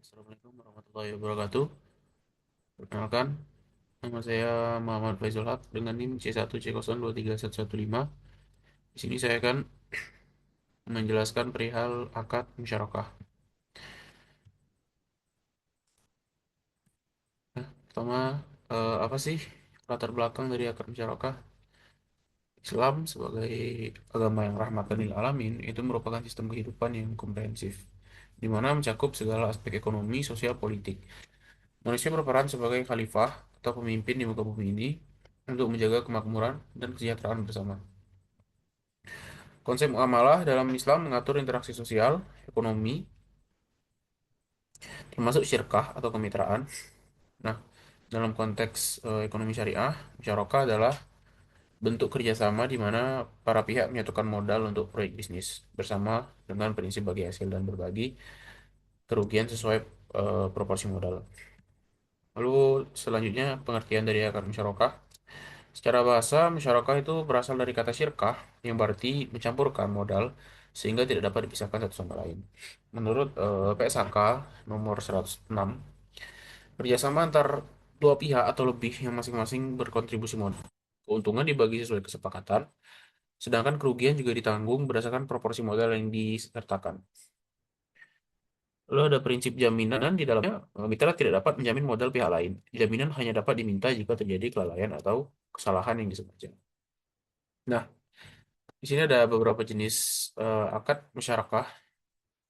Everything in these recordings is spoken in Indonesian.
Assalamualaikum warahmatullahi wabarakatuh. Perkenalkan, nama saya Muhammad Faizul Haq dengan NIM C1C023115. Di sini saya akan menjelaskan perihal akad musyarakah. Pertama, apa sih latar belakang dari akad musyarakah? Islam sebagai agama yang rahmatan lil alamin itu merupakan sistem kehidupan yang komprehensif, di mana mencakup segala aspek ekonomi, sosial, politik. Manusia berperan sebagai khalifah atau pemimpin di muka bumi ini untuk menjaga kemakmuran dan kesejahteraan bersama. Konsep muamalah dalam Islam mengatur interaksi sosial, ekonomi, termasuk syirkah atau kemitraan. Nah, dalam konteks ekonomi syariah, musyarakah adalah bentuk kerjasama di mana para pihak menyatukan modal untuk proyek bisnis bersama dengan prinsip bagi hasil dan berbagi kerugian sesuai proporsi modal. Lalu selanjutnya pengertian dari akar musyarakah. Secara bahasa, musyarakah itu berasal dari kata syirkah yang berarti mencampurkan modal sehingga tidak dapat dipisahkan satu sama lain. Menurut PSAK nomor 106, kerjasama antar dua pihak atau lebih yang masing-masing berkontribusi modal. Keuntungan dibagi sesuai kesepakatan, sedangkan kerugian juga ditanggung berdasarkan proporsi modal yang disertakan. Lalu ada prinsip jaminan di dalamnya, mitra tidak dapat menjamin modal pihak lain. Jaminan hanya dapat diminta jika terjadi kelalaian atau kesalahan yang disengaja. Nah, di sini ada beberapa jenis akad musyarakah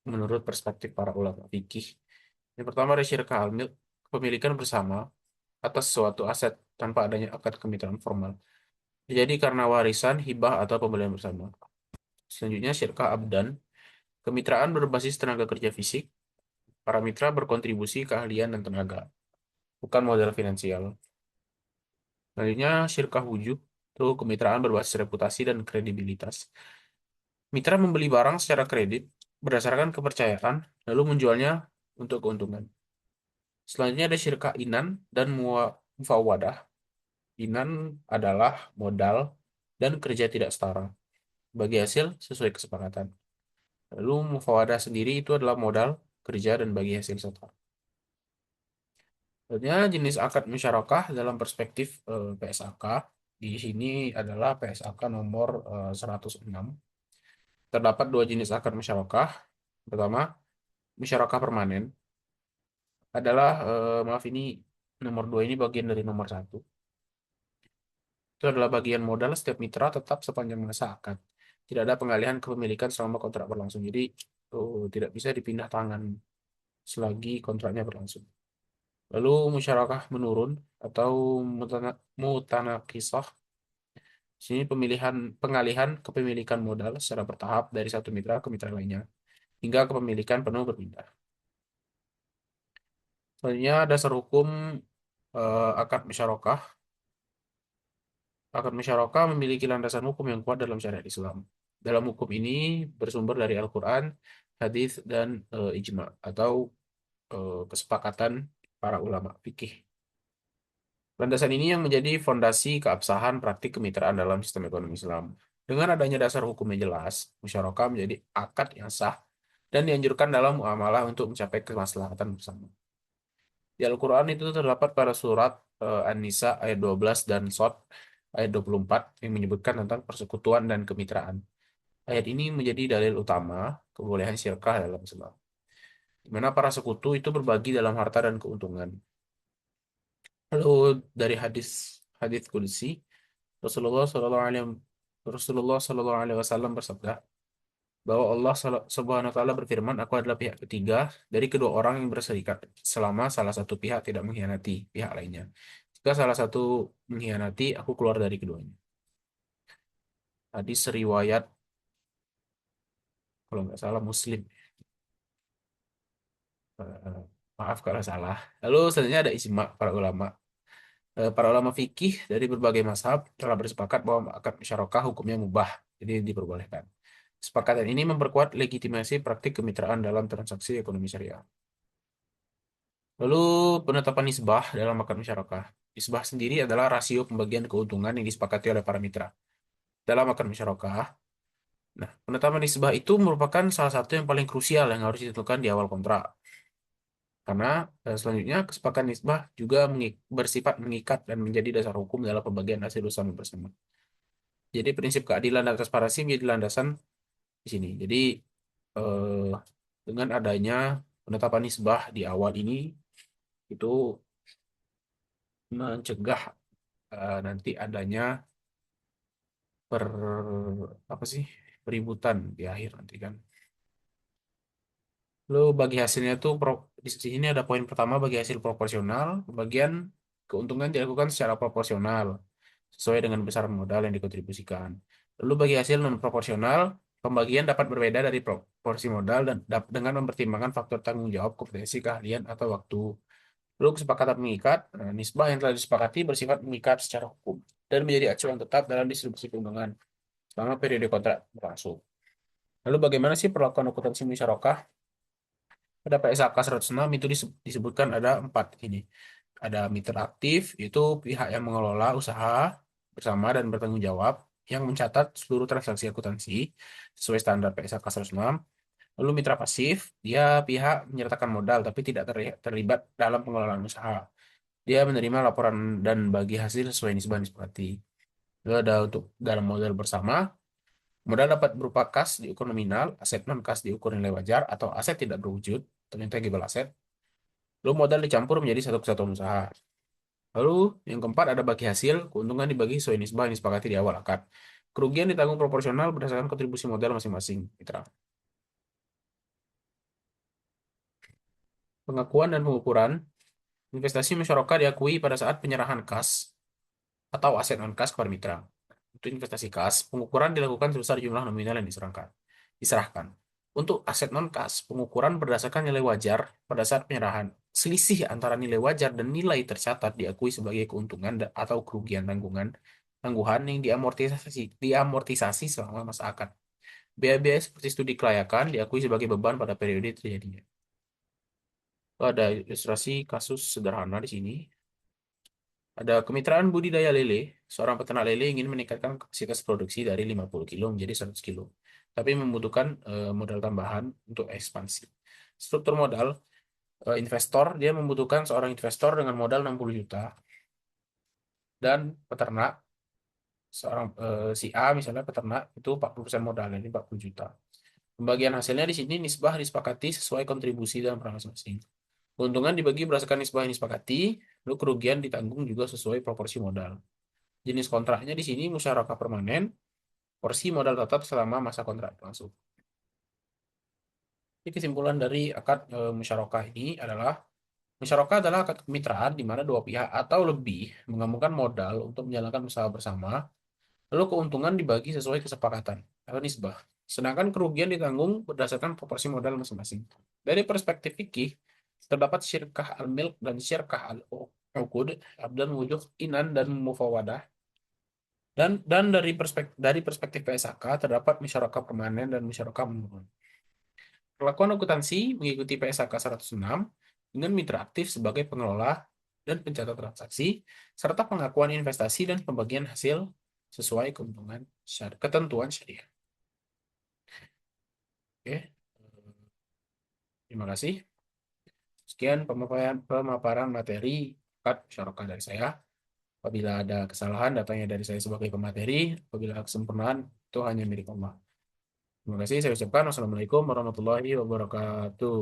menurut perspektif para ulama fikih. Yang pertama ada syirkah al-milk, kepemilikan bersama atas suatu aset tanpa adanya akad kemitraan formal. Jadi karena warisan, hibah atau pembelian bersama. Selanjutnya syirkah abdan, kemitraan berbasis tenaga kerja fisik. Para mitra berkontribusi keahlian dan tenaga, bukan modal finansial. Selanjutnya syirkah wujud, itu kemitraan berbasis reputasi dan kredibilitas. Mitra membeli barang secara kredit berdasarkan kepercayaan, lalu menjualnya untuk keuntungan. Selanjutnya ada syirkah inan dan mufawadah. Inan adalah modal dan kerja tidak setara. Bagi hasil sesuai kesepakatan. Lalu mufawadah sendiri itu adalah modal, kerja, dan bagi hasil setara. Selanjutnya jenis akad musyarakah dalam perspektif PSAK. Di sini adalah PSAK nomor 106. Terdapat dua jenis akad musyarakah. Pertama, musyarakah permanen adalah, maaf ini nomor dua ini bagian dari nomor satu. Itu adalah bagian modal setiap mitra tetap sepanjang masa akad. Tidak ada pengalihan kepemilikan selama kontrak berlangsung. Jadi tidak bisa dipindah tangan selagi kontraknya berlangsung. Lalu musyarakah menurun atau mutanakisah. Sini pengalihan kepemilikan modal secara bertahap dari satu mitra ke mitra lainnya hingga kepemilikan penuh berpindah. Selanjutnya dasar hukum akad musyarakah. Akad musyarakah memiliki landasan hukum yang kuat dalam syariat Islam. Dalam hukum ini bersumber dari Al-Quran, hadis, dan ijma atau kesepakatan para ulama fikih. Landasan ini yang menjadi fondasi keabsahan praktik kemitraan dalam sistem ekonomi Islam. Dengan adanya dasar hukum yang jelas, musyarakah menjadi akad yang sah dan dianjurkan dalam muamalah untuk mencapai kemaslahatan bersama. Di Al-Quran itu terdapat pada surat An-Nisa ayat 12 dan Sot ayat 24 yang menyebutkan tentang persekutuan dan kemitraan. Ayat ini menjadi dalil utama kebolehan syirkah dalam Islam, di mana para sekutu itu berbagi dalam harta dan keuntungan. Lalu dari hadis hadis qudsi, Rasulullah Shallallahu Alaihi Rasulullah Shallallahu Alaihi Wasallam bersabda bahwa Allah Subhanahu Wa Taala berfirman, Aku adalah pihak ketiga dari kedua orang yang berserikat selama salah satu pihak tidak mengkhianati pihak lainnya. Jika salah satu mengkhianati, aku keluar dari keduanya. Hadis riwayat kalau nggak salah Muslim. Eh, Maaf kalau salah. Lalu selanjutnya ada ijma para ulama. Para ulama fikih dari berbagai mazhab telah bersepakat bahwa akad musyarakah hukumnya mubah, jadi diperbolehkan. Kesepakatan ini memperkuat legitimasi praktik kemitraan dalam transaksi ekonomi syariah. Lalu penetapan nisbah dalam akad musyarakah. Nisbah sendiri adalah rasio pembagian keuntungan yang disepakati oleh para mitra dalam akad musyarakah. Nah, penetapan nisbah itu merupakan salah satu yang paling krusial yang harus ditentukan di awal kontrak. Karena selanjutnya kesepakatan nisbah juga bersifat mengikat dan menjadi dasar hukum dalam pembagian hasil usaha bersama. Jadi prinsip keadilan dan transparansi menjadi landasan di sini. Jadi eh, dengan adanya penetapan nisbah di awal ini itu mencegah nanti adanya per apa sih peributan di akhir nanti kan. Lalu bagi hasilnya tuh di sini ada poin pertama bagi hasil proporsional, pembagian keuntungan dilakukan secara proporsional sesuai dengan besaran modal yang dikontribusikan. Lalu bagi hasil non proporsional, pembagian dapat berbeda dari proporsi modal dan dengan mempertimbangkan faktor tanggung jawab, kompetensi, keahlian atau waktu. Lalu kesepakatan mengikat, nisbah yang telah disepakati bersifat mengikat secara hukum dan menjadi acuan tetap dalam distribusi keuntungan selama periode kontrak berlangsung. Lalu bagaimana sih perlakuan akuntansi musyarakah? Pada PSAK 106 itu disebutkan ada empat ini. Ada mitra aktif, itu pihak yang mengelola usaha bersama dan bertanggung jawab, yang mencatat seluruh transaksi akuntansi sesuai standar PSAK 106. Lalu mitra pasif, dia pihak menyertakan modal tapi tidak terlibat dalam pengelolaan usaha. Dia menerima laporan dan bagi hasil sesuai nisbah disepakati. Lalu ada untuk dalam modal bersama, modal dapat berupa kas diukur nominal, aset non kas diukur nilai wajar, atau aset tidak berwujud, atau intangible aset. Lalu modal dicampur menjadi satu kesatuan usaha. Lalu yang keempat ada bagi hasil, keuntungan dibagi sesuai nisbah yang disepakati di awal akad. Kerugian ditanggung proporsional berdasarkan kontribusi modal masing-masing mitra. Pengakuan dan pengukuran, investasi musyarakah diakui pada saat penyerahan kas atau aset non kas kepada mitra. Untuk investasi kas, pengukuran dilakukan sebesar jumlah nominal yang diserahkan. Untuk aset non kas, pengukuran berdasarkan nilai wajar pada saat penyerahan. Selisih antara nilai wajar dan nilai tercatat diakui sebagai keuntungan atau kerugian tangguhan yang diamortisasi selama masa akad. Biaya-biaya seperti studi kelayakan diakui sebagai beban pada periode terjadinya. Ada ilustrasi kasus sederhana di sini. Ada kemitraan budidaya lele. Seorang peternak lele ingin meningkatkan kapasitas produksi dari 50 kilo menjadi 100 kilo. Tapi membutuhkan modal tambahan untuk ekspansi. Struktur modal, investor, dia membutuhkan seorang investor dengan modal 60 juta. Dan peternak, seorang si A misalnya peternak, itu 40% modal, ini 40 juta. Pembagian hasilnya di sini nisbah disepakati sesuai kontribusi dan peran masing-masing. Keuntungan dibagi berdasarkan nisbah yang disepakati, lalu kerugian ditanggung juga sesuai proporsi modal. Jenis kontraknya di sini musyarakah permanen, porsi modal tetap selama masa kontrak berlangsung. Jadi kesimpulan dari akad musyarakah ini adalah musyarakah adalah akad kemitraan di mana dua pihak atau lebih menggabungkan modal untuk menjalankan usaha bersama, lalu keuntungan dibagi sesuai kesepakatan atau nisbah. Sedangkan kerugian ditanggung berdasarkan proporsi modal masing-masing. Dari perspektif fikih, terdapat syirkah al-milk dan syirkah al-uqud, dan wujuh inan dan mufawadah. Dan dari perspektif PSAK terdapat musyarakah permanen dan musyarakah menurun. Perlakuan akuntansi mengikuti PSAK 106 dengan mitra aktif sebagai pengelola dan pencatat transaksi, serta pengakuan investasi dan pembagian hasil sesuai ketentuan syariah. Oke, terima kasih. Sekian pemaparan materi akad musyarakah dari saya. Apabila ada kesalahan, datanya dari saya sebagai pemateri. Apabila kesempurnaan, itu hanya milik Allah. Terima kasih. Saya ucapkan wassalamualaikum warahmatullahi wabarakatuh.